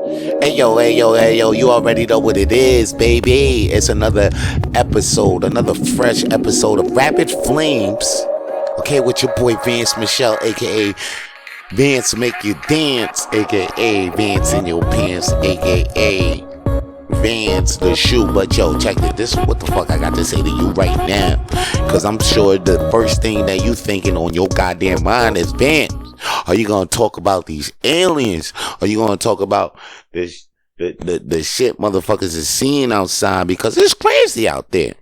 Hey yo, hey yo, hey yo, you already know what it is, baby. It's another episode, another fresh episode of Rapid Flames. Okay, with your boy Vance Michelle, aka Vance Make You Dance, aka Vance in Your Pants, aka Vance the Shoe. But yo, check it. This is what the fuck I got to say to you right now. Cause I'm sure the first thing that you thinking on your goddamn mind is Vance. Are you gonna talk about these aliens? Are you gonna talk about this the shit motherfuckers is seeing outside? Because it's crazy out there.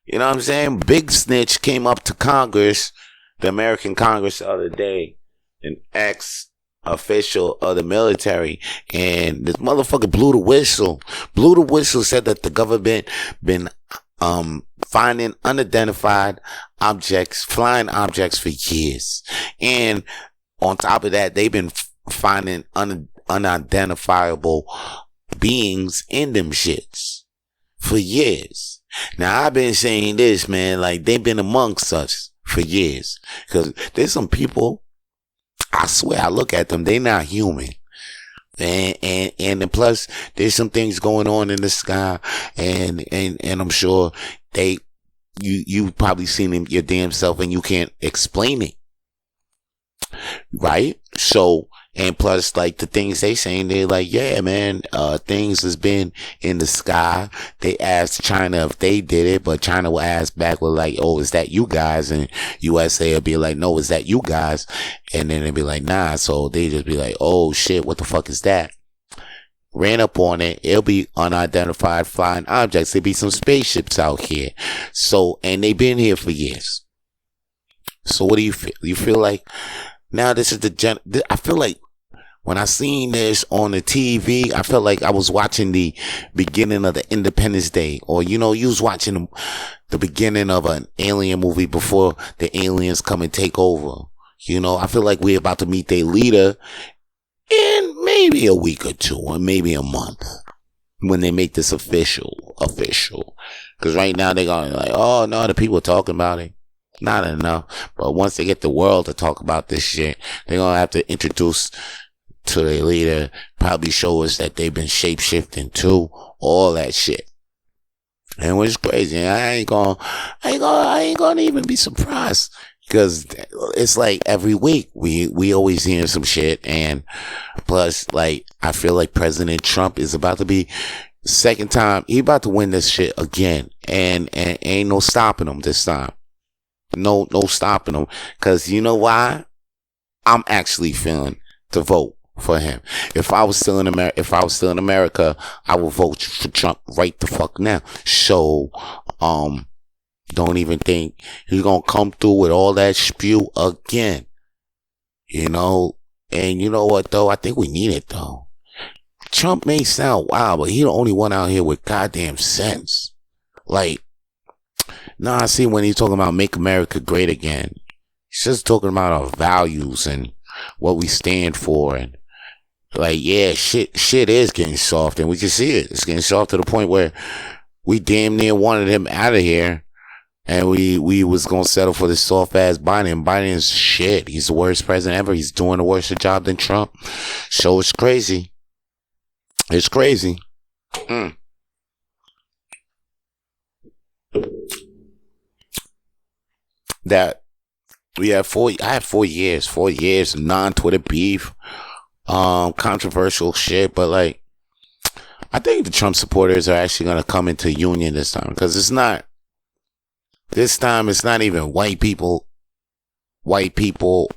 You know what I'm saying? Big Snitch came up to Congress, the American Congress the other day, an ex-official of the military, and this motherfucker blew the whistle. Blew the whistle, said that the government been finding unidentified objects, flying objects for years. And on top of that, they've been finding unidentifiable beings in them shits for years. Now, I've been saying this, man, like they've been amongst us for years. Because there's some people, I swear, I look at them, they not human. And plus, there's some things going on in the sky, and I'm sure you probably seen them your damn self, and you can't explain it, right? So, and plus, like the things they saying, they're like, yeah, man, things has been in the sky. They asked China if they did it, but China will ask back with like, oh, is that you guys? And USA will be like, no, is that you guys? And then they'll be like, nah. So they just be like, oh shit, what the fuck is that? Ran up on it. It'll be unidentified flying objects. There'll be some spaceships out here. So, and they've been here for years. So what do you feel? You feel like now this is I feel like when I seen this on the TV, I felt like I was watching the beginning of the Independence Day, or, you know, you was watching the beginning of an alien movie before the aliens come and take over. You know, I feel like we're about to meet their leader in maybe a week or two, or maybe a month, when they make this official. Cause right now they're going like, oh no, the people talking about it. Not enough. But once they get the world to talk about this shit, they're gonna have to introduce to their leader, probably show us that they've been shape-shifting too, all that shit. And which is crazy. I ain't gonna even be surprised, because it's like every week we always hear some shit. And plus, like, I feel like President Trump is about to be second time, he about to win this shit again, and ain't no stopping him this time. No stopping him, because you know why? I'm actually feeling to vote for him. If I was still in America, I would vote for Trump right the fuck now. So, don't even think he's gonna come through with all that spew again. You know, and you know what though? I think we need it though. Trump may sound wild, but he the only one out here with goddamn sense. Like, nah, I see when he's talking about make America great again. He's just talking about our values and what we stand for, and like, yeah, shit is getting soft, and we can see it. It's getting soft to the point where we damn near wanted him out of here, and we was gonna settle for this soft ass Biden. And Biden is shit. He's the worst president ever. He's doing a worse job than Trump. So it's crazy. It's crazy. That we have I had 4 years of non-Twitter beef. Controversial shit, but like, I think the Trump supporters are actually gonna come into union this time, because this time it's not even white people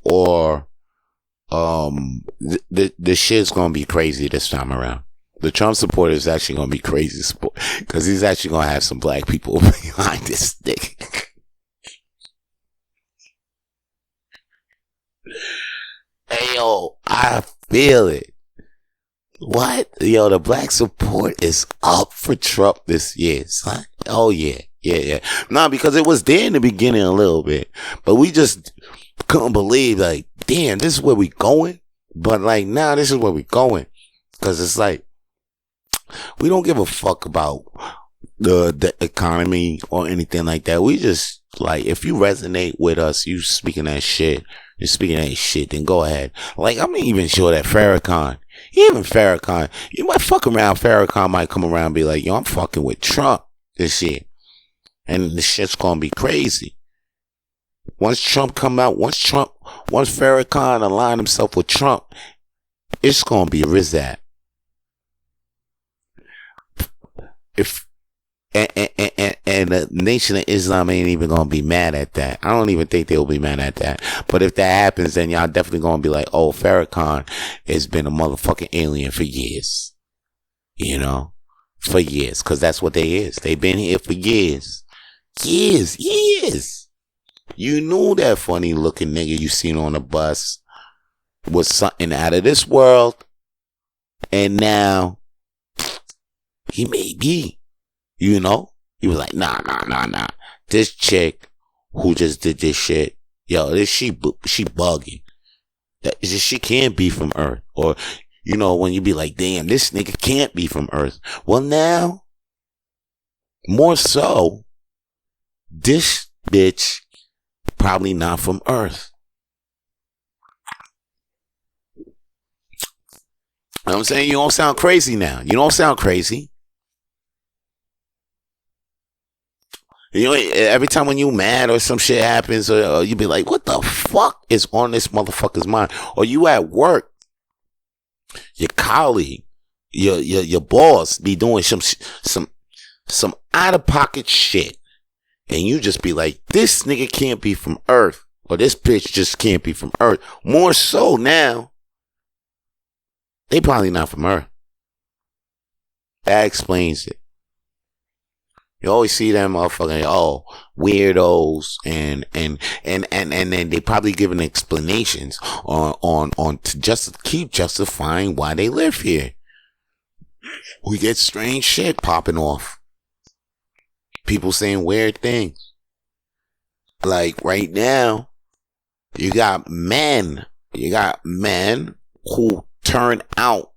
or the shit's gonna be crazy this time around. The Trump supporter is actually gonna be crazy, because he's actually gonna have some black people behind this thing. Hey yo, I feel it. What? Yo, the black support is up for Trump this year, son. Oh yeah. Nah, because it was there in the beginning a little bit, but we just couldn't believe, like, damn, this is where we going. But like, now this is where we going, because it's like, we don't give a fuck about the economy or anything like that. We just, like, if you resonate with us, you speaking that shit, you're speaking that shit, then go ahead. Like, I'm even sure that Farrakhan, Even Farrakhan, you might fuck around. Farrakhan might come around and be like, yo, I'm fucking with Trump this year. And the shit's gonna be crazy. Once Trump come out, once Farrakhan align himself with Trump, it's gonna be a Rizat. If and the Nation of Islam ain't even gonna be mad at that. I don't even think they'll be mad at that. But if that happens, then y'all definitely gonna be like, oh, Farrakhan has been a motherfucking alien for years. You know? For years. Cause that's what they is. They've been here for years. Years. You knew that funny looking nigga you seen on the bus was something out of this world. And now he may be. You know? He was like, nah. This chick who just did this shit, yo, she bugging. She can't be from Earth. Or, you know, when you be like, damn, this nigga can't be from Earth. Well, now, more so, this bitch probably not from Earth. You know what I'm saying? You don't sound crazy now. You don't sound crazy. You know, every time when you mad or some shit happens, or you be like, what the fuck is on this motherfucker's mind? Or you at work, your colleague, your boss be doing some out of pocket shit. And you just be like, this nigga can't be from Earth. Or this bitch just can't be from Earth. More so now, they probably not from Earth. That explains it. You always see them motherfucking weirdos and then they probably giving explanations on to just keep justifying why they live here. We get strange shit popping off. People saying weird things. Like right now, you got men who turn out.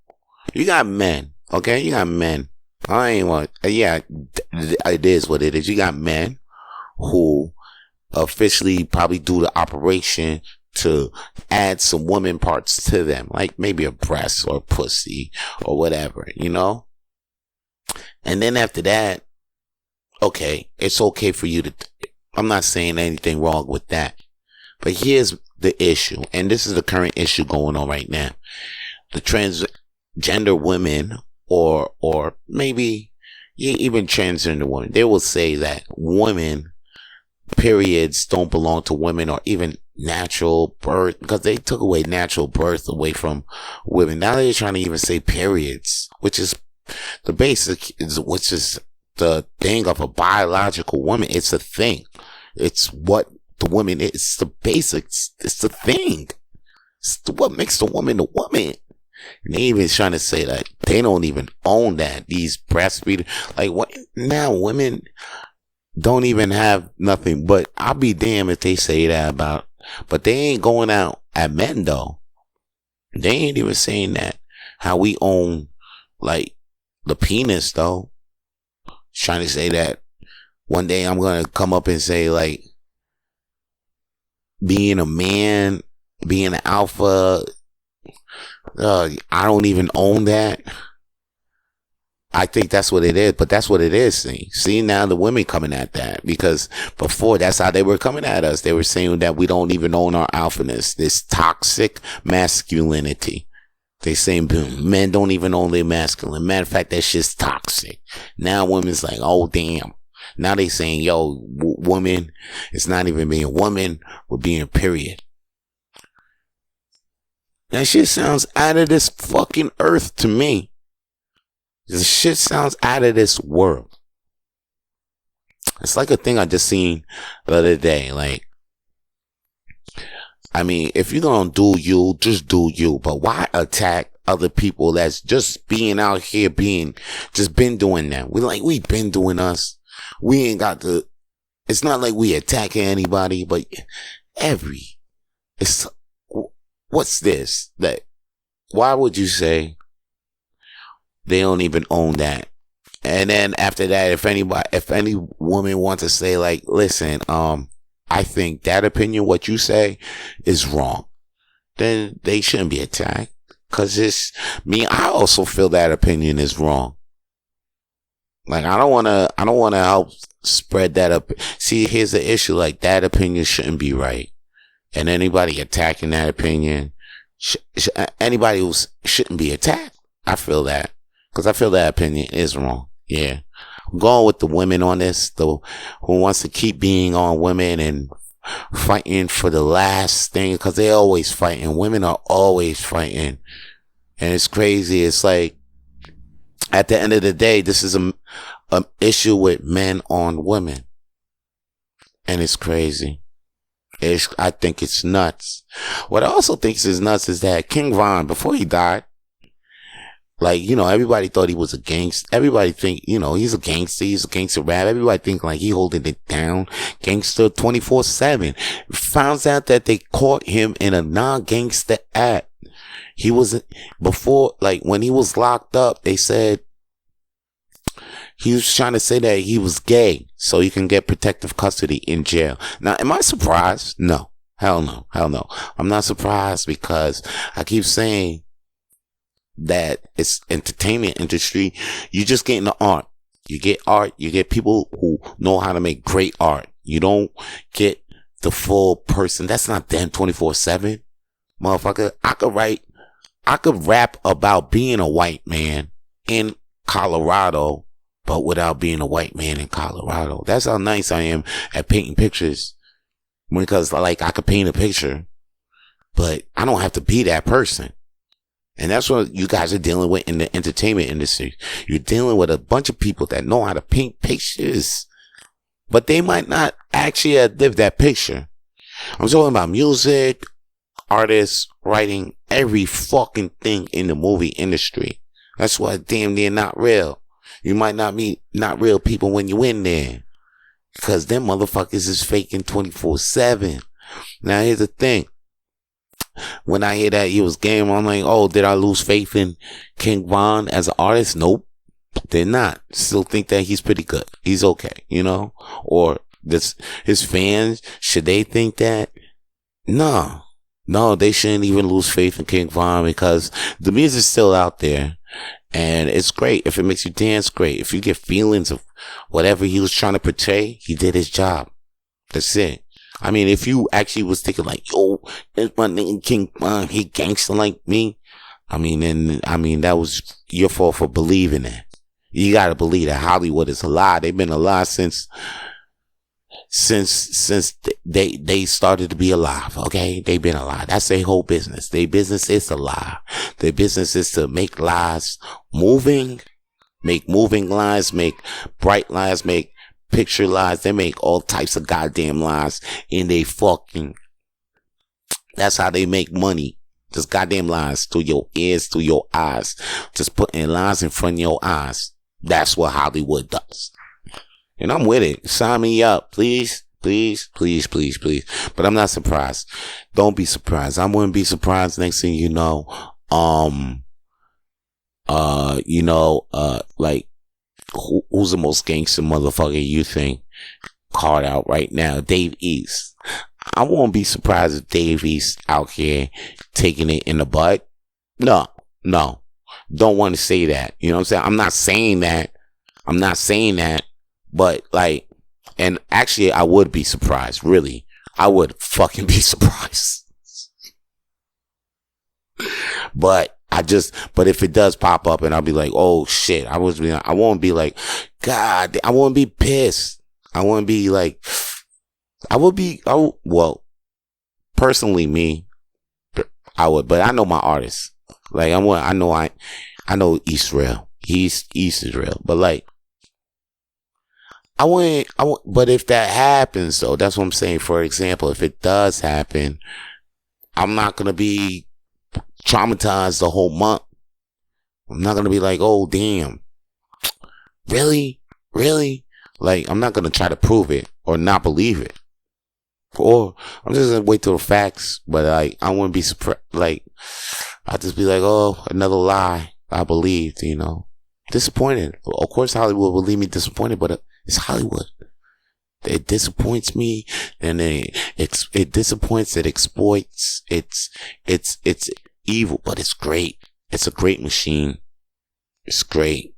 You got men, okay? You got men. I ain't want, yeah, it is what it is. You got men who officially probably do the operation to add some woman parts to them, like maybe a breast or pussy or whatever, you know? And then after that, okay, it's okay for you to, I'm not saying anything wrong with that. But here's the issue, and this is the current issue going on right now. The transgender women or maybe even transgender women, they will say that women, periods don't belong to women, or even natural birth, because they took away natural birth away from women. Now they're trying to even say periods, which is the basic, which is the thing of a biological woman. It's a thing. It's what the woman is. It's the basics. It's the thing. It's what makes the woman the woman. And they even trying to say that they don't even own that. These breastfeeders, like what now? Women don't even have nothing. But I'll be damned if they say that about. But they ain't going out at men though. They ain't even saying that. How we own like the penis though. Trying to say that one day I'm gonna come up and say like being a man, being an alpha. I don't even own that. I think that's what it is, but that's what it is. See now the women coming at that, because before that's how they were coming at us. They were saying that we don't even own our alphaness, this toxic masculinity. They saying men don't even own their masculine. Matter of fact, that shit's toxic. Now women's like, oh damn. Now they saying, yo, woman, it's not even being a woman, we're being a period. That shit sounds out of this fucking earth to me. This shit sounds out of this world. It's like a thing I just seen the other day. Like, I mean, if you're gonna do you, just do you. But why attack other people that's just being out here just been doing that? We've been doing us. We ain't got the, it's not like we attacking anybody, but what's this? That, why would you say they don't even own that? And then after that, if any woman wants to say like, listen, I think that opinion, what you say is wrong, then they shouldn't be attacked. Cause I also feel that opinion is wrong. Like, I don't want to help spread that up. See, here's the issue. Like, that opinion shouldn't be right. And anybody attacking that opinion, anybody who shouldn't be attacked. I feel that. Cause I feel that opinion is wrong. Yeah. I'm going with the women on this, who wants to keep being on women and fighting for the last thing, cause they're always fighting. Women are always fighting. And it's crazy. It's like, at the end of the day, this is an issue with men on women. And it's crazy. I think it's nuts. What I also think is nuts is that King Von, before he died, like, you know, everybody thought he was a gangster. Everybody think, you know, he's a gangster rap. Everybody think like he holding it down. Gangster 24/7. Found out that they caught him in a non-gangster act. He was, before, like, when he was locked up, they said he was trying to say that he was gay so he can get protective custody in jail. Now, am I surprised? No. Hell no. I'm not surprised, because I keep saying that it's entertainment industry. You just get into art. You get art. You get people who know how to make great art. You don't get the full person. That's not them 24/7. Motherfucker, I could rap about being a white man in Colorado, but without being a white man in Colorado. That's how nice I am at painting pictures. Because, like, I could paint a picture, but I don't have to be that person. And that's what you guys are dealing with in the entertainment industry. You're dealing with a bunch of people that know how to paint pictures, but they might not actually have lived that picture. I'm talking about music, artists, writing, every fucking thing in the movie industry. That's why damn near not real. You might not meet not real people when you in there, because them motherfuckers is faking 24/7. Now here's the thing. When I hear that he was game, I'm like, oh, did I lose faith in King Von as an artist? Nope. Did not. Still think that he's pretty good. He's okay, you know? Or his fans, should they think that? No, they shouldn't even lose faith in King Von, because the music's still out there. And it's great. If it makes you dance, great. If you get feelings of whatever he was trying to portray, he did his job. That's it. I mean, if you actually was thinking like, yo, it's my nigga King Von, he gangster like me. I mean, that was your fault for believing that. You gotta believe that Hollywood is alive. They've been alive since they started to be alive. Okay. They've been alive. That's their whole business. Their business is alive. Their business is to make lives moving, make moving lives, make bright lives, make picture lives. They make all types of goddamn lives in they fucking, that's how they make money. Just goddamn lies through your ears, through your eyes. Just putting lies in front of your eyes. That's what Hollywood does. And I'm with it. Sign me up, please. Please. But I'm not surprised. Don't be surprised. I wouldn't be surprised. Next thing you know, like, who's the most gangster motherfucker you think caught out right now? Dave East. I won't be surprised if Dave East out here taking it in the butt. No. Don't want to say that. You know what I'm saying? I'm not saying that. But, like, and actually I would be surprised. Really. I would fucking be surprised. But if it does pop up and I'll be like, oh shit, I won't be like, God, I won't be pissed. I won't be like, well, personally me, I would, but I know my artists. Like, I know East real. East is real. But like, I wouldn't, but if that happens though, that's what I'm saying. For example, if it does happen, I'm not going to be traumatized the whole month. I'm not going to be like, oh damn, really? Like, I'm not going to try to prove it or not believe it. Or I'm just going to wait till the facts. But like, I wouldn't be surprised. Like, I'd just be like, oh, another lie I believed, you know. Disappointed. Of course Hollywood will leave me disappointed, but it's Hollywood. It disappoints me, and it disappoints, it exploits, it's evil, but it's great. It's a great machine. It's great.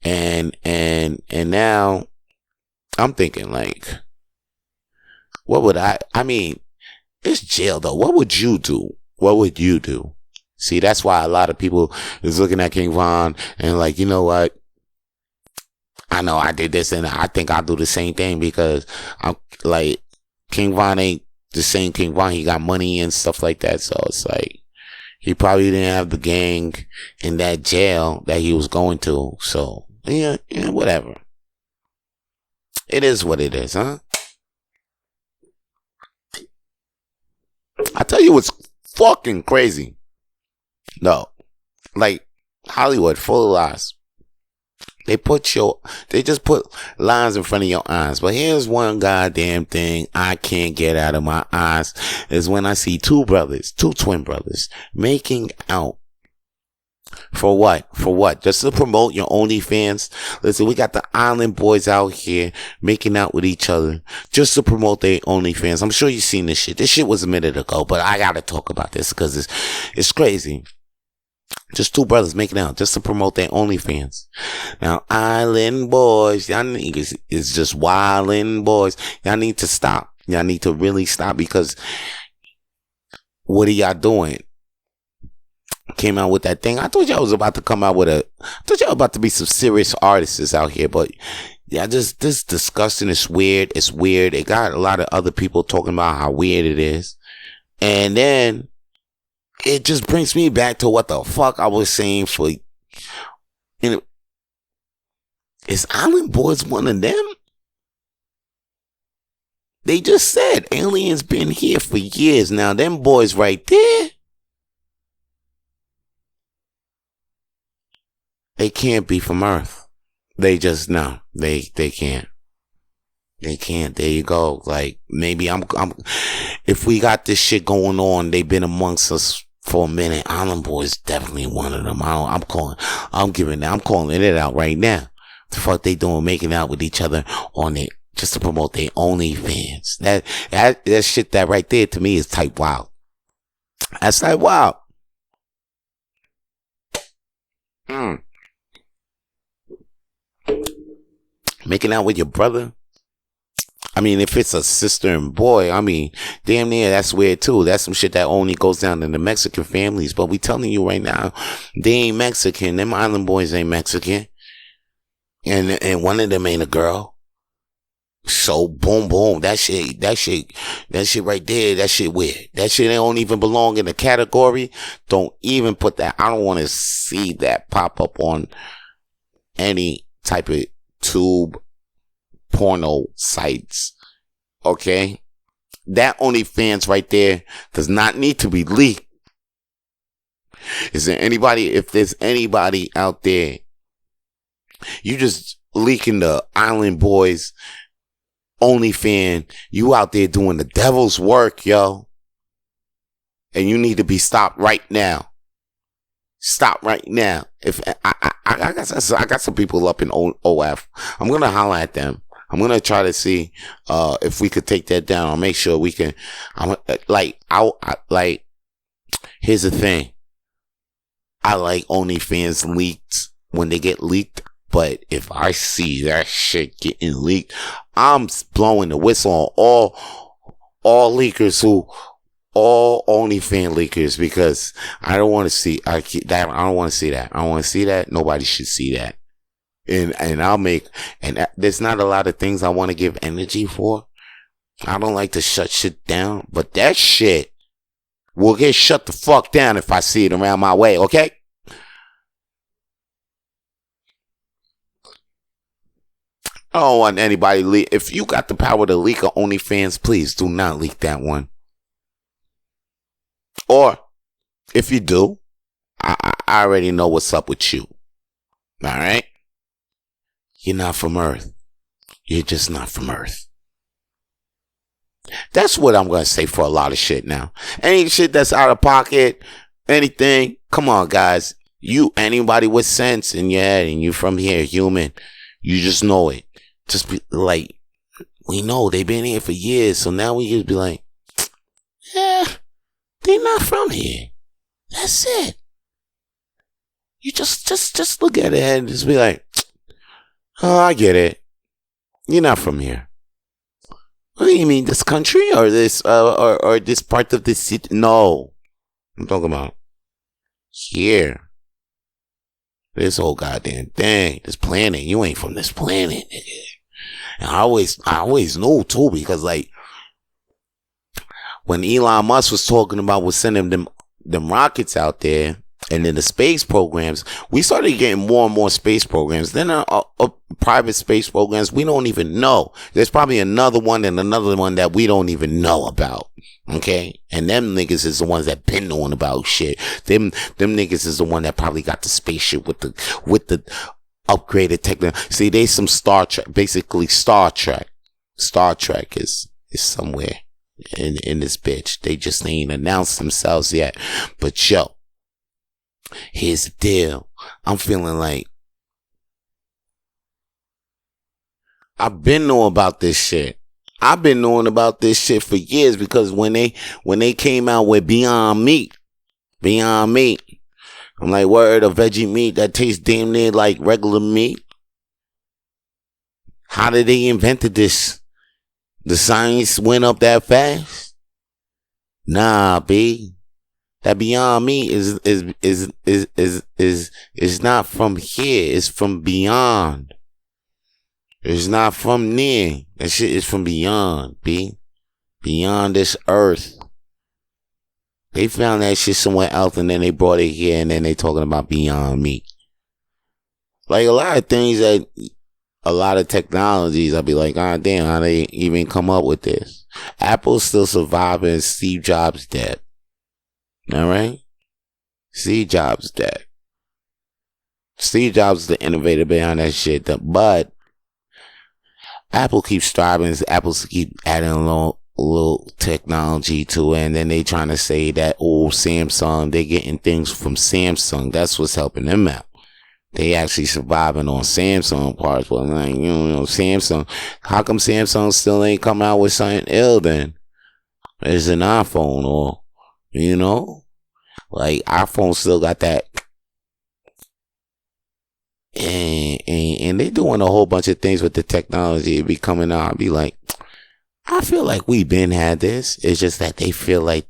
And now I'm thinking like, what would I mean, it's jail though. What would you do? What would you do? See, that's why a lot of people is looking at King Von and like, you know what? I know I did this and I think I'll do the same thing because I'm like, King Von ain't the same King Von. He got money and stuff like that. So it's like, he probably didn't have the gang in that jail that he was going to. So, yeah, whatever. It is what it is, huh? I tell you what's fucking crazy. No. Like, Hollywood, full of lies. They just put lines in front of your eyes. But here's one goddamn thing I can't get out of my eyes is when I see two twin brothers, making out. For what? For what? Just to promote your OnlyFans? Listen, we got the island boys out here making out with each other just to promote their OnlyFans. I'm sure you've seen this shit. This shit was a minute ago, but I gotta talk about this because it's crazy. Just two brothers making out just to promote their OnlyFans. Now, island boys, y'all niggas is just wildin' boys. Y'all need to stop. Y'all need to really stop because what are y'all doing? Came out with that thing. I told y'all I was about to come out with I told y'all about to be some serious artists out here, but yeah, this disgusting. It's weird. It's weird. It got a lot of other people talking about how weird it is. And then it just brings me back to what the fuck I was saying for, is Island Boys one of them? They just said aliens been here for years now. Them boys right there, they can't be from Earth. They just, no, they can't. They can't. There you go. Like, maybe if we got this shit going on, they've been amongst us for a minute. Island Boys definitely one of them. I'm calling it out right now. The fuck they doing making out with each other on it just to promote their OnlyFans. That shit that right there to me is type wild. That's type wild. Making out with your brother. I mean, if it's a sister and boy, I mean, damn near that's weird too. That's some shit that only goes down in the Mexican families. But we telling you right now, they ain't Mexican. Them Island Boys ain't Mexican. And one of them ain't a girl. So boom, boom. That shit right there, that shit weird. That shit don't even belong in the category. Don't even put that. I don't want to see that pop up on any type of tube porno sites. Okay? That OnlyFans right there does not need to be leaked. Is there anybody, if there's anybody out there, you just leaking the Island Boys OnlyFans, you out there doing the devil's work, yo. And you need to be stopped right now. Stop right now. If I got some people up in OF. I'm gonna holler at them. I'm gonna try to see if we could take that down. I'll make sure we can. Here's the thing. I like OnlyFans leaked when they get leaked. But if I see that shit getting leaked, I'm blowing the whistle on all leakers all OnlyFans leakers, because I don't want to see I don't want to see that. I don't want to see that. Nobody should see that. And there's not a lot of things I want to give energy for. I don't like to shut shit down, but that shit will get shut the fuck down if I see it around my way, okay? I don't want anybody leak. If you got the power to leak a OnlyFans, please do not leak that one. Or if you do, I already know what's up with you. Alright? You're not from Earth. You're just not from Earth. That's what I'm going to say for a lot of shit now. Any shit that's out of pocket, anything, come on, guys. Anybody with sense in your head and you from here, human, you just know it. Just be like, we know they've been here for years, so now we just be like, Yeah, they not from here. That's it. You just look at it and just be like, oh, I get it. You're not from here. What do you mean, this country or this or this part of the city? No, I'm talking about here. This whole goddamn thing, this planet. You ain't from this planet, nigga. And I always knew too, because like when Elon Musk was talking about was sending them rockets out there, and then the space programs, we started getting more and more space programs. Then private space programs we don't even know. There's probably another one and another one that we don't even know about. Okay, and them niggas is the ones that been knowing about shit. Them niggas is the one that probably got the spaceship with the upgraded technology. See, they some Star Trek, basically Star Trek. Star Trek is somewhere in this bitch. They just ain't announced themselves yet. But yo, here's the deal. I'm feeling like I've been knowing about this shit. I've been knowing about this shit for years, because when they came out with Beyond Meat, I'm like, word, a veggie meat that tastes damn near like regular meat. How did they invented this? The science went up that fast? Nah, B. That Beyond Meat is not from here. It's from beyond. It's not from near. That shit is from beyond, B. Beyond this earth. They found that shit somewhere else and then they brought it here and then they talking about Beyond Meat. Like a lot of things that, a lot of technologies, I'll be like, God damn, how they even come up with this? Apple's still surviving. Steve Jobs dead. Alright? Steve Jobs dead. Steve Jobs is the innovator behind that shit. But Apple keeps striving. Apple keep adding a little technology to it, and then they trying to say that, oh, Samsung, they getting things from Samsung. That's what's helping them out. They actually surviving on Samsung parts. But like, you know, Samsung, how come Samsung still ain't come out with something ill then? It's an iPhone, or, you know, like iPhone still got that. And they doing a whole bunch of things with the technology. It be coming out. I'd be like, I feel like we been had this. It's just that they feel like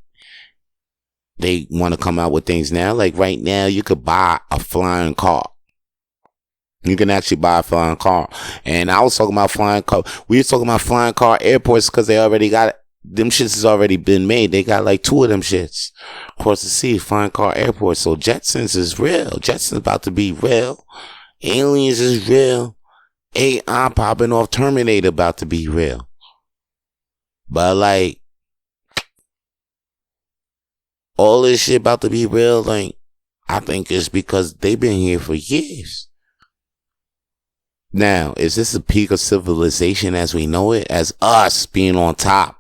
they want to come out with things now. Like right now, you could buy a flying car. You can actually buy a flying car. And I was talking about flying car. We were talking about flying car airports because they already got them shits has already been made. They got like 2 of them shits across the sea, flying car airports. So Jetsons is real. Jetsons about to be real. Aliens is real. AI popping off. Terminator about to be real. But like, all this shit about to be real, like, I think it's because they've been here for years. Now, is this a peak of civilization as we know it? As us being on top?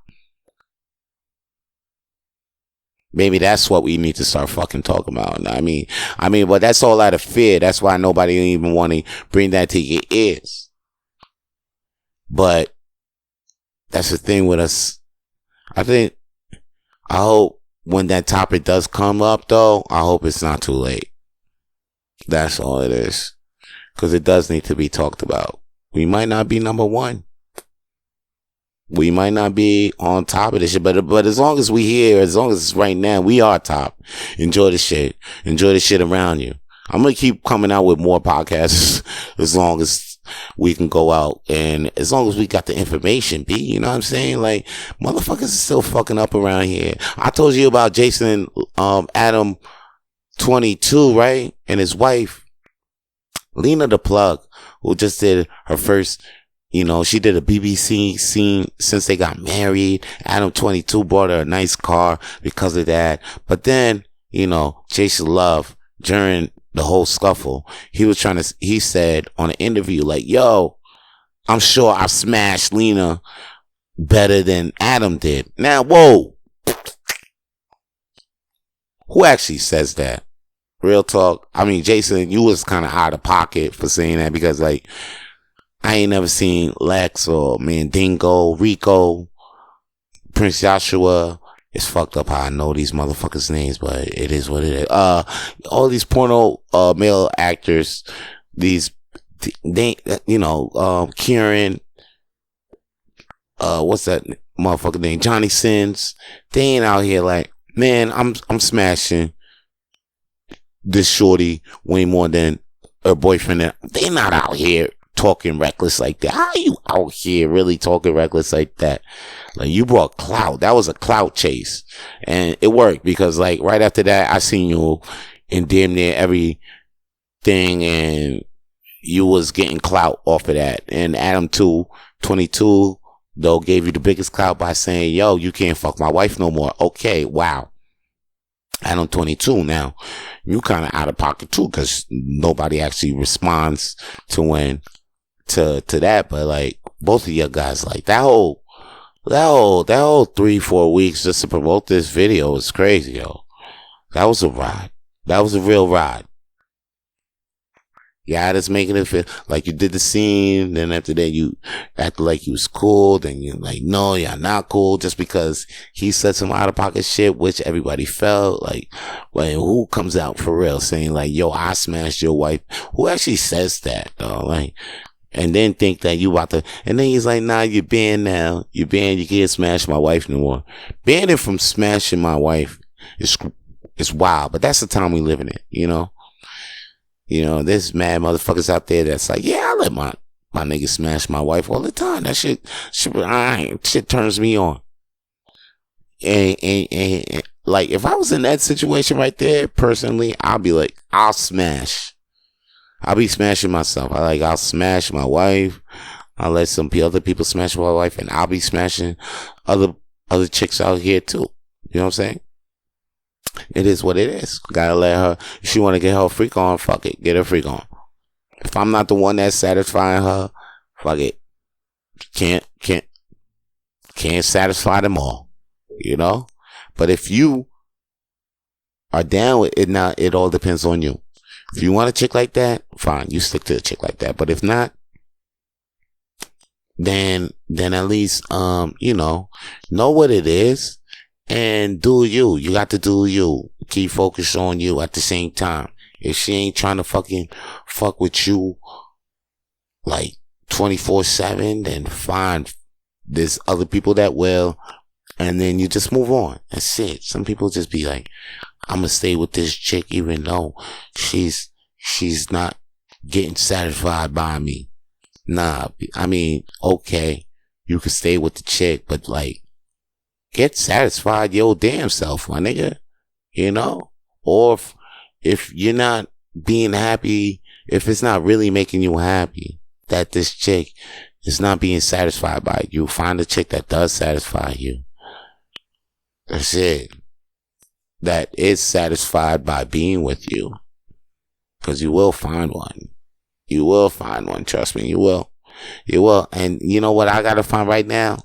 Maybe that's what we need to start fucking talking about. I mean, but that's all out of fear. That's why nobody even want to bring that to your ears. But that's the thing with us. I hope when that topic does come up, though, I hope it's not too late. That's all it is. Because it does need to be talked about. We might not be number one. We might not be on top of this shit, but as long as we here, as long as it's right now, we are top. Enjoy the shit. Enjoy the shit around you. I'm going to keep coming out with more podcasts as long as we can go out and as long as we got the information, B. You know what I'm saying? Like, motherfuckers are still fucking up around here. I told you about Jason, Adam 22, right? And his wife, Lena the Plug, who just did her first, you know, she did a BBC scene since they got married. Adam 22 bought her a nice car because of that. But then, you know, Jason Luv, during the whole scuffle, he said on an interview, like, yo, I'm sure I smashed Lena better than Adam did. Now, whoa. Who actually says that? Real talk. I mean, Jason, you was kind of out of pocket for saying that because, like, I ain't never seen Lex or Mandingo, Rico, Prince Joshua, It's fucked up how I know these motherfuckers' names, but it is what it is. All these porno male actors, these they Kieran, what's that motherfucker name? Johnny Sins. They ain't out here like, man, I'm smashing this shorty way more than her boyfriend. They not out here talking reckless like that. How are you out here really talking reckless like that? Like, you brought clout. That was a clout chase, and it worked because like right after that, I seen you in damn near everything, and you was getting clout off of that. And Adam 22 though gave you the biggest clout by saying, "Yo, you can't fuck my wife no more." Okay, wow. Adam 22 now, you kind of out of pocket too, because nobody actually responds to that. But like both of you guys, like that whole 3-4 weeks just to promote this video is crazy, yo. That was a ride. That was a real ride. Yeah, just making it feel like you did the scene, then after that you acted like you was cool, then you're like, no, you're not cool, just because he said some out of pocket shit, which everybody felt like, well, who comes out for real saying like, yo, I smashed your wife? Who actually says that, though? Like, and then think that you about to, and then he's like, nah, you're banned now. You're banned. You can't smash my wife no more. Banning from smashing my wife is wild, but that's the time we live in it, you know? There's mad motherfuckers out there that's like, yeah, I let my nigga smash my wife all the time. That shit turns me on. And like, if I was in that situation right there, personally, I'll be like, I'll be smashing myself. I'll smash my wife. I'll let some other people smash my wife, and I'll be smashing other chicks out here too. You know what I'm saying? It is what it is. Gotta let her, if she want to get her freak on, fuck it. Get her freak on. If I'm not the one that's satisfying her, fuck it. Can't satisfy them all. You know? But if you are down with it, now it all depends on you. If you want a chick like that, fine. You stick to a chick like that. But if not, then at least, know what it is. And do you. You got to do you. Keep focused on you at the same time. If she ain't trying to fucking fuck with you like 24/7, then fine. There's other people that will. And then you just move on. That's it. Some people just be like, I'm gonna stay with this chick even though she's not getting satisfied by me. Nah, I mean, okay, you can stay with the chick, but like, get satisfied your damn self, my nigga. Or if you're not being happy, if it's not really making you happy that this chick is not being satisfied by you, find a chick that does satisfy you. That's it. That is satisfied by being with you. Because you will find one. You will find one. Trust me, you will. You will. And you know what I gotta find right now?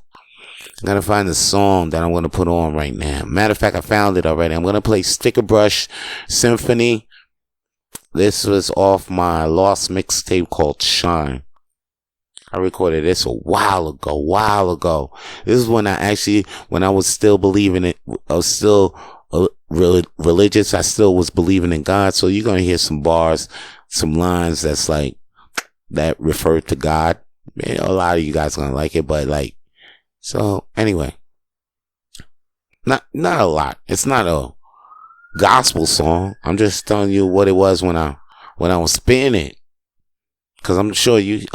I gotta find the song that I'm gonna put on right now. Matter of fact, I found it already. I'm gonna play Sticker Brush Symphony. This was off my lost mixtape called Shine. I recorded this a while ago. This is when I was still believing it. I was still religious. I still was believing in God. So you're going to hear some bars, some lines that's like, that refer to God. Man, a lot of you guys are going to like it, but like, so anyway, not a lot. It's not a gospel song. I'm just telling you what it was when I was spinning it. Cause I'm sure you,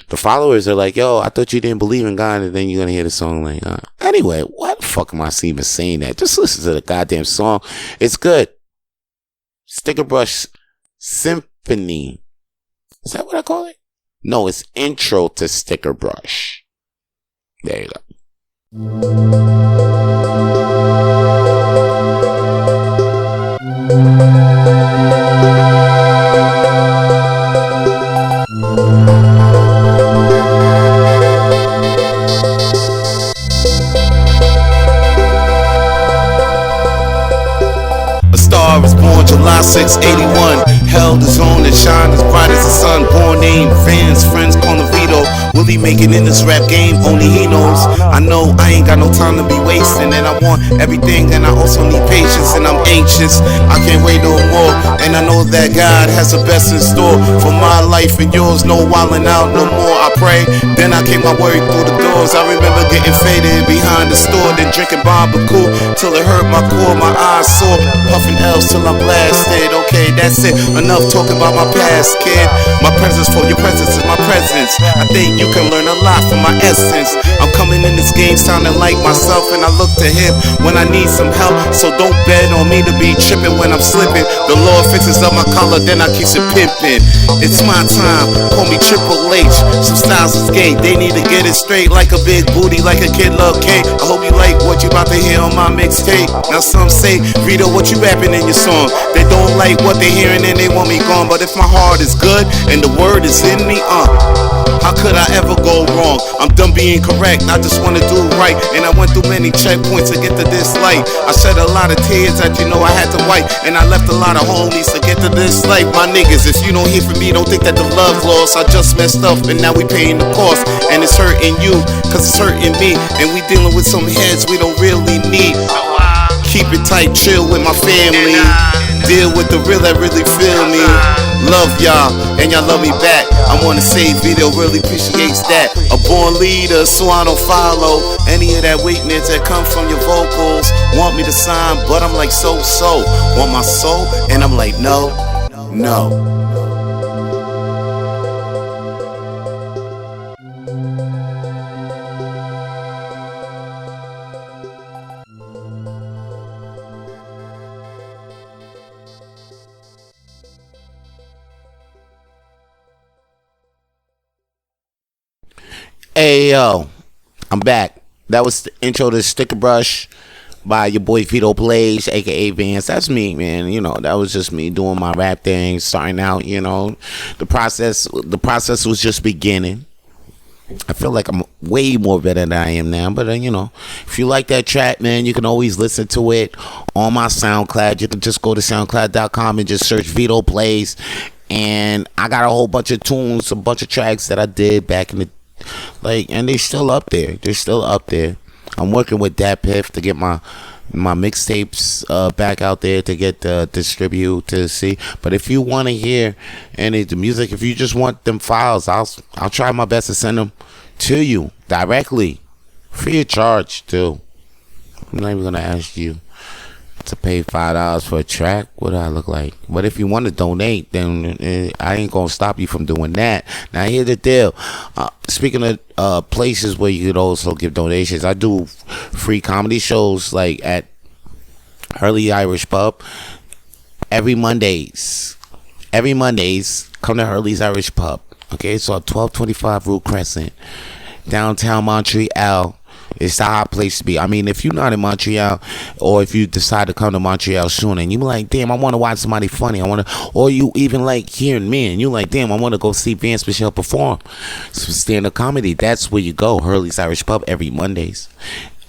the followers are like, yo, I thought you didn't believe in God, and then you're going to hear the song like, anyway, what the fuck am I even saying that? Just listen to the goddamn song. It's good. Sticker Brush Symphony. Is that what I call it? No, it's Intro to Sticker Brush. There you go. star is born July 6, 81. Held his own and shine as bright as the sun. Born named Vance, friends call him Vito. Will he make it in this rap game? Only he knows. I know I ain't got no time to be wasting, and I want everything, and I also need patience, and I'm anxious. I can't wait no more, and I know that God has the best in store for my life and yours. No wildin' out no more. I pray, then I came my way through the doors. I remember getting faded behind the store, then drinking barbecue till it hurt my core, my eyes sore, puffing L's till I'm blasted. Okay, that's it. Enough talking about my past, kid. My presence for your presence is my presence. I think you can learn a lot from my essence. I'm coming in this game sounding like myself, and I look to him when I need some help. So don't bet on me to be tripping when I'm slipping. The Lord fixes up my collar, then I keeps it pimping. It's my time, call me Triple H. Some styles is gay, they need to get it straight. Like a big booty, like a kid love cake. I hope you like what you about to hear on my mixtape. Now some say, Vito, what you rapping in your song? They don't like what they hearing and they want me gone. But if my heart is good and the word is in me, how could I ever go wrong? I'm done being correct, I just wanna do right. And I went through many checkpoints to get to this light. I shed a lot of tears that you know I had to wipe. And I left a lot of homies to get to this life. My niggas, if you don't hear from me, don't think that the love lost. I just messed up and now we paying the cost. And it's hurting you, cause it's hurting me. And we dealing with some heads we don't really need. Keep it tight, chill with my family. Deal with the real that really feel me. Love y'all, and y'all love me back. I wanna say Vito really appreciates that. A born leader, so I don't follow any of that weakness that come from your vocals. Want me to sign, but I'm like so. Want my soul, and I'm like no. Hey yo, I'm back. That was the intro to Sticker Brush by your boy Vito Plays, aka Vance. That's me, man. You know, that was just me doing my rap thing, starting out. You know, the process was just beginning. I feel like I'm way more better than I am now. But you know, if you like that track, man, you can always listen to it on my SoundCloud. You can just go to SoundCloud.com and just search Vito Plays, and I got a whole bunch of tunes, a bunch of tracks that I did back in the and they're still up there. I'm working with Dat Piff to get my mixtapes back out there to get distribute to see. But if you want to hear any of the music, if you just want them files, I'll try my best to send them to you directly, free of charge too. I'm not even gonna ask you to pay $5 for a track. What do I look like? But if you want to donate, then I ain't gonna stop you from doing that. Now here's the deal. Speaking of places where you could also give donations, I do free comedy shows like at Hurley Irish Pub every Mondays. Come to Hurley's Irish Pub. Okay, it's on 1225 Rue Crescent, downtown Montreal. It's the hot place to be. I mean, if you're not in Montreal, or if you decide to come to Montreal soon, and you're like, damn, I want to watch somebody funny, or you even like hearing me, and you're like, damn, I want to go see Vance Michelle perform some stand-up comedy. That's where you go. Hurley's Irish Pub every Mondays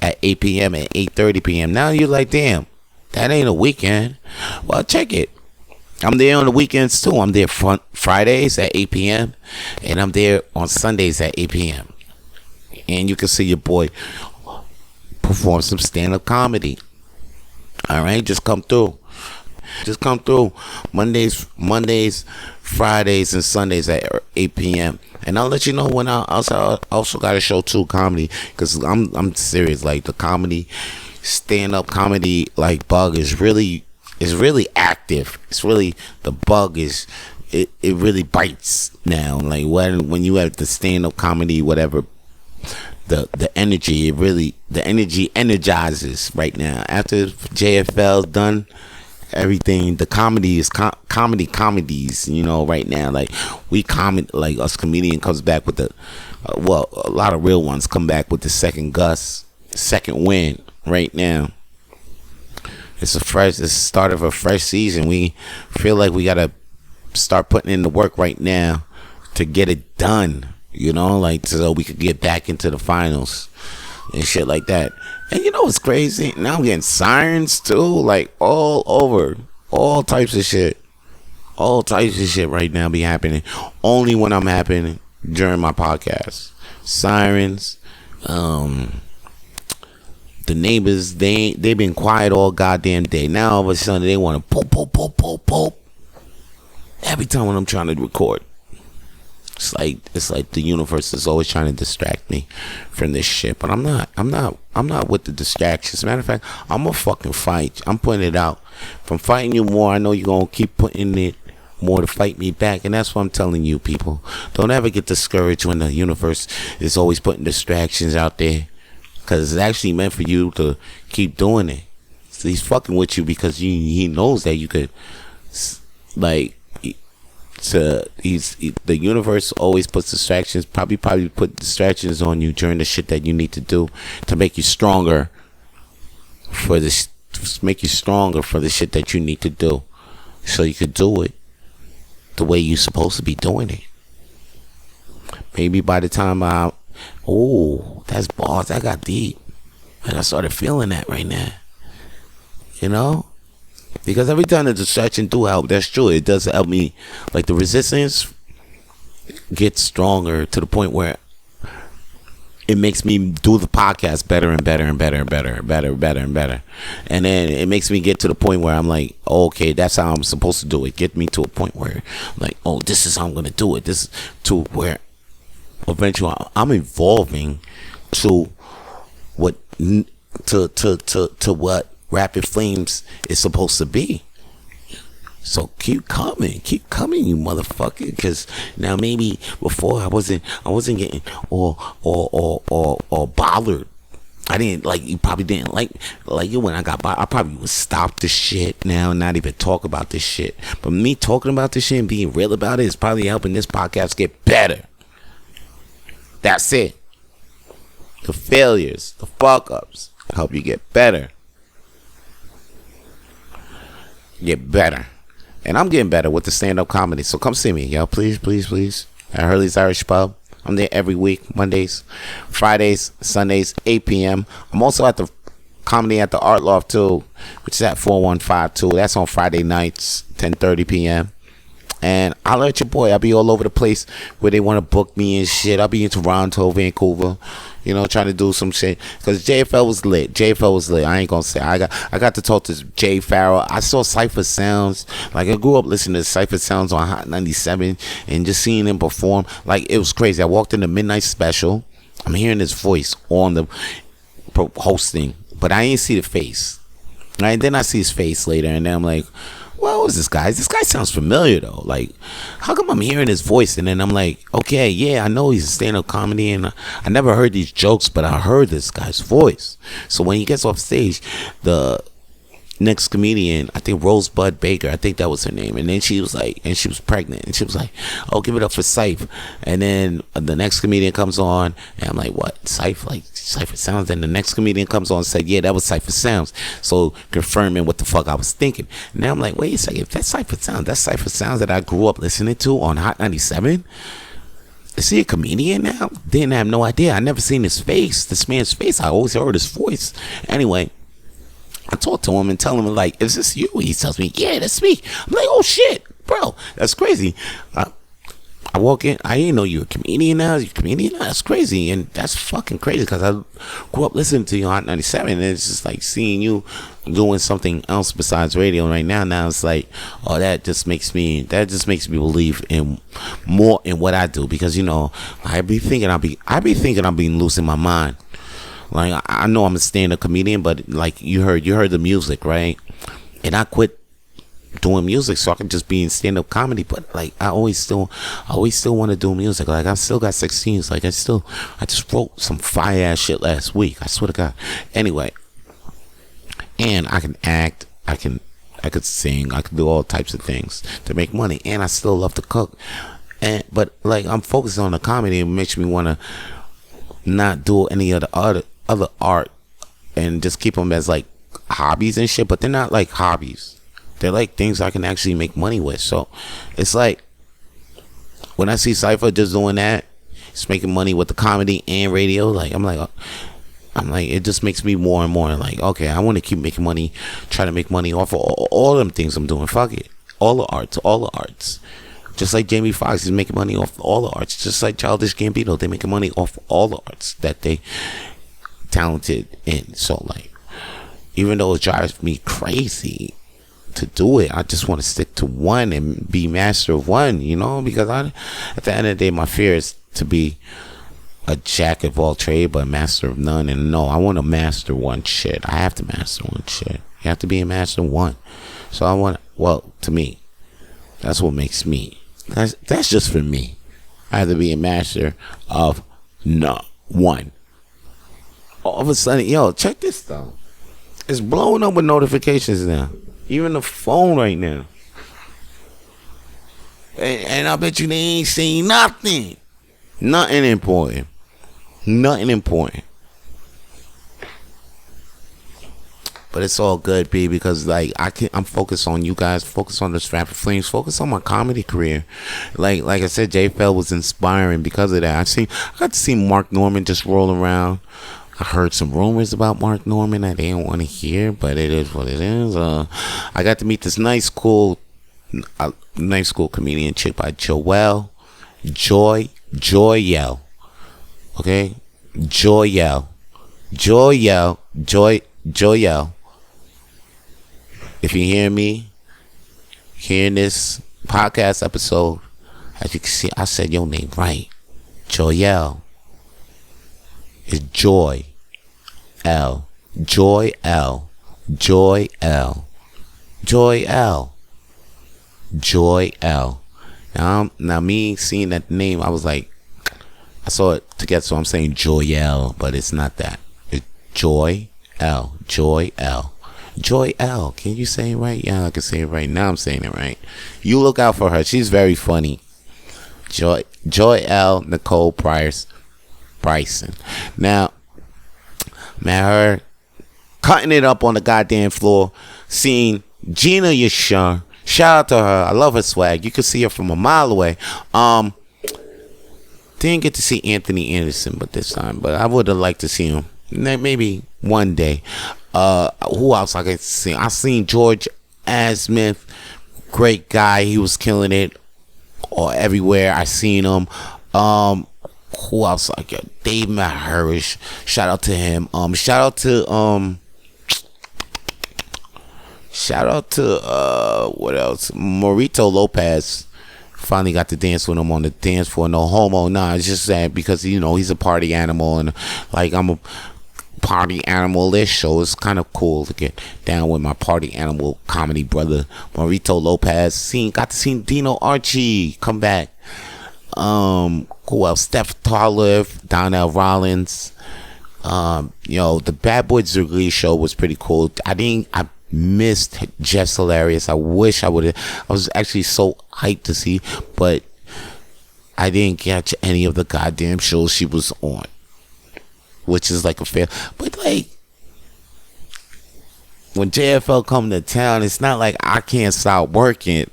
at 8 p.m. and 8:30 p.m. Now you're like, damn, that ain't a weekend. Well, check it. I'm there on the weekends too. I'm there Fridays at 8 p.m. and I'm there on Sundays at 8 p.m. And you can see your boy perform some stand-up comedy. All right, just come through. Mondays, Fridays, and Sundays at 8 p.m. And I'll let you know when I also got a show too, comedy, because I'm serious. Like the comedy, stand-up comedy, like bug is really active. It's really, the bug is. It really bites now. Like when you have the stand-up comedy, whatever. The energy, the energy energizes right now. After JFL's done everything, the comedy is comedies, you know, right now. Like like us comedian comes back with a lot of real ones come back with the second wind right now. It's the start of a fresh season. We feel like we gotta start putting in the work right now to get it done. You know, like so we could get back into the finals and shit like that. And you know what's crazy? Now I'm getting sirens too, like all over All types of shit. All types of shit right now be happening. Only when I'm happening during my podcast. Sirens. The neighbors, they've been quiet all goddamn day. Now all of a sudden they want to poop, poop, poop, poop, poop. Every time when I'm trying to record. It's like the universe is always trying to distract me from this shit. But I'm not with the distractions. As a matter of fact, I'm gonna fucking fight. I'm putting it out. If I'm fighting you more, I know you're gonna keep putting it more to fight me back. And that's what I'm telling you, people. Don't ever get discouraged when the universe is always putting distractions out there. Because it's actually meant for you to keep doing it. So he's fucking with you because he knows that you could, like, the universe always puts distractions, probably put distractions on you during the shit that you need to do to make you stronger for this, make you stronger for the shit that you need to do. So you could do it the way you're supposed to be doing it. Maybe by the time that's balls. That got deep. And I started feeling that right now. You know? Because every time the distraction do help, that's true. It does help me. Like the resistance gets stronger to the point where it makes me do the podcast better and better and better and better and better and better and better. And then it makes me get to the point where I'm like, okay, that's how I'm supposed to do it. Get me to a point where like, oh, this is how I'm gonna do it. This is to where eventually I'm evolving to what to what Rapid Flames is supposed to be. So keep coming, you motherfucker. Because now maybe before I wasn't getting or bothered. I didn't like, you probably didn't like you when I got by. I probably would stop the shit now and not even talk about this shit. But me talking about this shit and being real about it is probably helping this podcast get better. That's it. The failures, the fuck ups help you get better. Get better. And I'm getting better with the stand-up comedy. So come see me, yo. Please, please, please. At Hurley's Irish Pub. I'm there every week. Mondays, Fridays, Sundays, 8 p.m. I'm also at the Comedy at the Art Loft, too, which is at 4152. That's on Friday nights, 10:30 p.m. And I'll let your boy. I'll be all over the place where they want to book me and shit. I'll be in Toronto, Vancouver, you know, trying to do some shit. Because JFL was lit. JFL was lit. I ain't going to say. I got to talk to Jay Farrell. I saw Cypher Sounds. Like, I grew up listening to Cypher Sounds on Hot 97 and just seeing him perform. Like, it was crazy. I walked in the Midnight Special. I'm hearing his voice on the hosting. But I ain't see the face. Right? Then I see his face later. And then I'm like, well, who's this guy? This guy sounds familiar, though. Like, how come I'm hearing his voice? And then I'm like, okay, yeah, I know he's a stand-up comedy, and I never heard these jokes, but I heard this guy's voice. So when he gets off stage, the next comedian, I think Rosebud Baker, I think that was her name, and then she was like, and she was pregnant, and she was like, oh, give it up for Syph. And then the next comedian comes on, and I'm like, what, Syph? Like, Cypher Sounds? And the next comedian comes on and said, yeah, that was Cypher Sounds. So confirming what the fuck I was thinking. Now I'm like, wait a second, if that's Cypher Sounds, that's Cypher Sounds that I grew up listening to on Hot 97? Is he a comedian now? Didn't have no idea. I never seen his face, this man's face. I always heard his voice. Anyway, I talk to him and tell him, like, is this you? He tells me, yeah, that's me. I'm like, oh shit, bro, that's crazy. I walk in, I didn't know you were a comedian now. You're a comedian now? That's crazy. And that's fucking crazy because I grew up listening to you on Hot 97, and it's just like seeing you doing something else besides radio right now. Now it's like, oh, that just makes me believe in more in what I do, because, you know, I be thinking I'm being loose in my mind. Like, I know I'm a stand-up comedian, but like you heard the music, right? And I quit doing music so I can just be in stand-up comedy, but like I always still want to do music. Like, I still got 16s. Like, I just wrote some fire ass shit last week, I swear to God. Anyway, and I can act, I could sing, I can do all types of things to make money, and I still love to cook. But like, I'm focused on the comedy. It makes me want to not do any of the other art and just keep them as like hobbies and shit. But they're not like hobbies. They're like things I can actually make money with. So it's like, when I see Cypher just doing that, he's making money with the comedy and radio. Like, I'm like, I'm like, it just makes me more and more like, okay, I want to keep making money, try to make money off of all them things I'm doing. Fuck it. All the arts. Just like Jamie Foxx is making money off all the arts. Just like Childish Gambino, they making money off all the arts that they talented in. So like, even though it drives me crazy to do it, I just want to stick to one and be master of one, because at the end of the day, my fear is to be a jack of all trade but master of none. And no, I want to master one shit. I have to master one shit. You have to be a master of one. So to me, that's what makes me. That's just for me. I have to be a master of one. All of a sudden, check this though. It's blowing up with notifications now. Even the phone right now. And I bet you they ain't saying nothing. Nothing important. But it's all good, B, because like I'm focused on you guys, focused on this Rapid Flames, focused on my comedy career. Like I said, J Fell was inspiring because of that. I got to see Mark Norman just roll around. I heard some rumors about Mark Norman that they didn't want to hear, but it is what it is. I got to meet this nice, cool comedian chick by Joelle. Joyelle. Okay? Joyelle. If you hear me, hearing this podcast episode, as you can see, I said your name right. Joyelle. It's Joy L. Joy L. Joy L. Joy L. Joy L. Now me seeing that name, I was like, I saw it together, so I'm saying Joyelle, but it's not that. It's Joy L. Joy L. Joy L. Can you say it right? Yeah, I can say it right. Now I'm saying it right. You look out for her. She's very funny. Joy L. Nicole Bryson. Now, man, her cutting it up on the goddamn floor, seeing Gina Yashar. Shout out to her. I love her swag. You can see her from a mile away. Didn't get to see Anthony Anderson this time, but I would have liked to see him maybe one day. Who else I get to see? I seen George Asmith. Great guy. He was killing it everywhere. I seen him. Who else I get? Dave Maharish. Shout out to him. Shout out to what else? Morito Lopez. Finally got to dance with him on the dance floor. No homo. Nah, it's just that because he's a party animal, and like I'm a party animal-ish, so it's kind of cool to get down with my party animal comedy brother Morito Lopez. Got to see Dino Archie come back. Who else? Steph Tarlev, Donnell Rollins. The Bad Boy Zergli show was pretty cool. I missed Jess Hilarious. I wish I would have. I was actually so hyped to see, but I didn't catch any of the goddamn shows she was on, which is like a fail. But like, when JFL come to town, it's not like I can't stop working.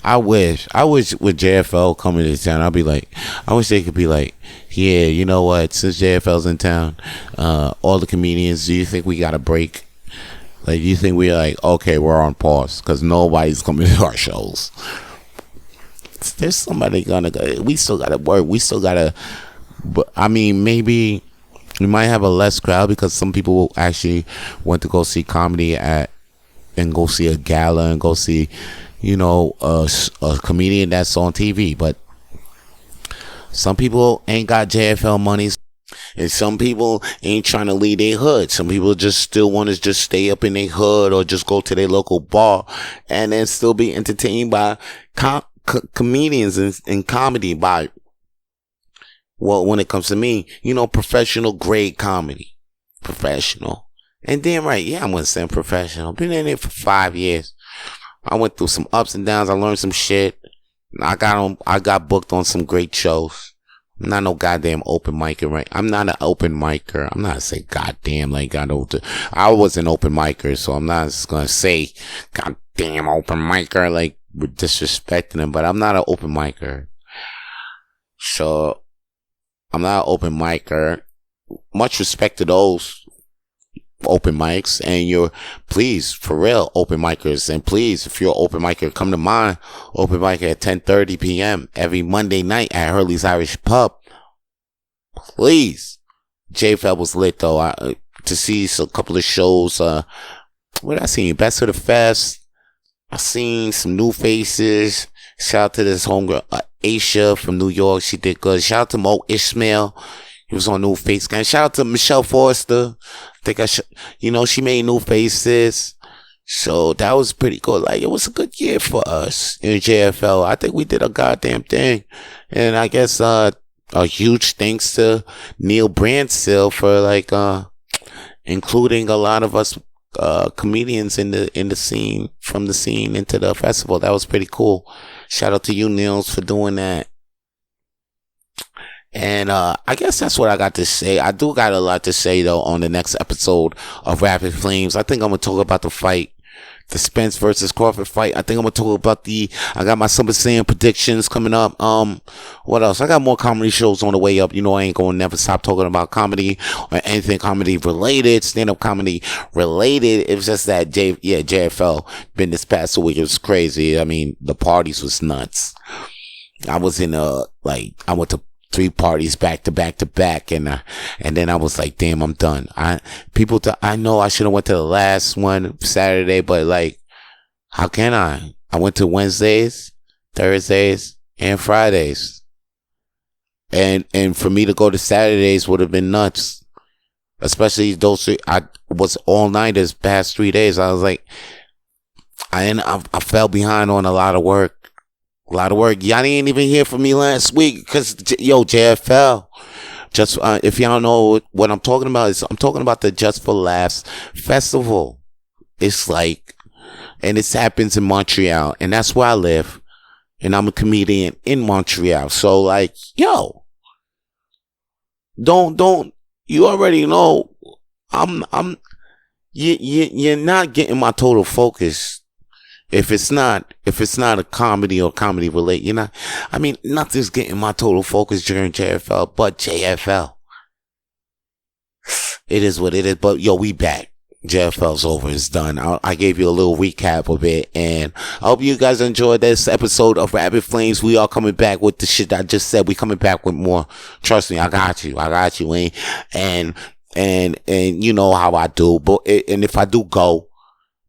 I wish with JFL coming to town, I'd be like, I wish they could be like, yeah, you know what, since JFL's in town, all the comedians, do you think we got a break? Like, do you think we're like, okay, we're on pause because nobody's coming to our shows? There's somebody gonna go. We still gotta work. We still gotta. But I mean, maybe we might have a less crowd because some people actually went to go see comedy and go see a gala and go see, a comedian that's on TV. But some people ain't got JFL money. And some people ain't trying to leave their hood. Some people just still want to just stay up in their hood or just go to their local bar and then still be entertained by comedians and comedy by, well, when it comes to me, professional grade comedy. Professional. And damn right, yeah, I'm going to say professional. Been in it for 5 years. I went through some ups and downs. I learned some shit. I got booked on some great shows. I'm not no goddamn open micer, right? I'm not an open micer. I'm not say goddamn like I was an open micer, so I'm not just gonna say goddamn open micer like we're disrespecting him, but I'm not an open micer. So I'm not an open micer. much respect to those open mics, and please, for real, open micers, and please, if you're an open micer, come to mine, open mic at 10:30 p.m. every Monday night at Hurley's Irish Pub. Please. JFL was lit though. To see a couple of shows, what I seen? Best of the Fest. I seen some new faces. Shout out to this homegirl, Aisha from New York. She did good. Shout out to Mo Ishmael. He was on New Face Gang. Shout out to Michelle Forrester. I think she made new faces. So that was pretty good. Like, it was a good year for us in JFL. I think we did a goddamn thing. And I guess, a huge thanks to Neil Branstill for including a lot of us comedians in the scene, from the scene into the festival. That was pretty cool. Shout out to you, Nils, for doing that. And I guess that's what I got to say. I do got a lot to say though on the next episode of Rapid Flames. I think I'm gonna talk about the fight, the Spence versus Crawford fight. I think I'm gonna talk about I got my SummerSlam predictions coming up. What else? I got more comedy shows on the way up. I ain't gonna never stop talking about comedy or anything comedy related, stand-up comedy related. It was just that JFL been this past week. It was crazy. I mean, the parties was nuts. I was I went to 3 parties back to back to back, and then I was like, damn, I'm done. I know I should have went to the last one Saturday, but how can I? I went to Wednesdays, Thursdays, and Fridays, and for me to go to Saturdays would have been nuts, especially those 3. I was all nighters past 3 days. I was like, I fell behind on a lot of work. Y'all didn't even hear from me last week because, JFL. Just, if y'all know what I'm talking about, I'm talking about the Just for Laughs festival. It's and it happens in Montreal, and that's where I live. And I'm a comedian in Montreal. So don't, you already know, you're not getting my total focus. If it's not a comedy or comedy related, nothing's getting my total focus during JFL but JFL. It is what it is, but we back. JFL's over, it's done. I gave you a little recap of it, and I hope you guys enjoyed this episode of Rapid Flames. We are coming back with the shit I just said. We coming back with more. Trust me, I got you, and you know how I do, but and if I do go,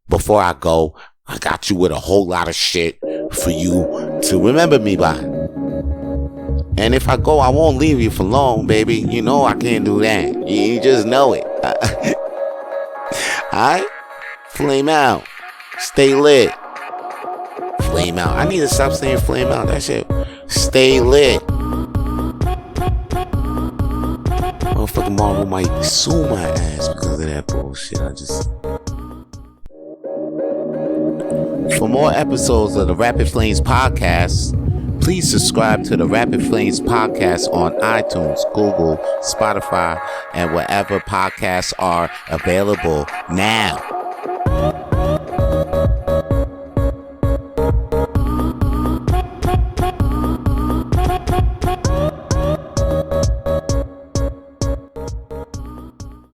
before I go, I got you with a whole lot of shit for you to remember me by. And if I go, I won't leave you for long, baby. I can't do that. You just know it. Alright? Flame out. Stay lit. Flame out. I need to stop saying flame out. That shit. Stay lit. Motherfucking Marvel might sue my ass because of that bullshit. For more episodes of the Rapid Flames podcast, please subscribe to the Rapid Flames podcast on iTunes, Google, Spotify, and wherever podcasts are available now.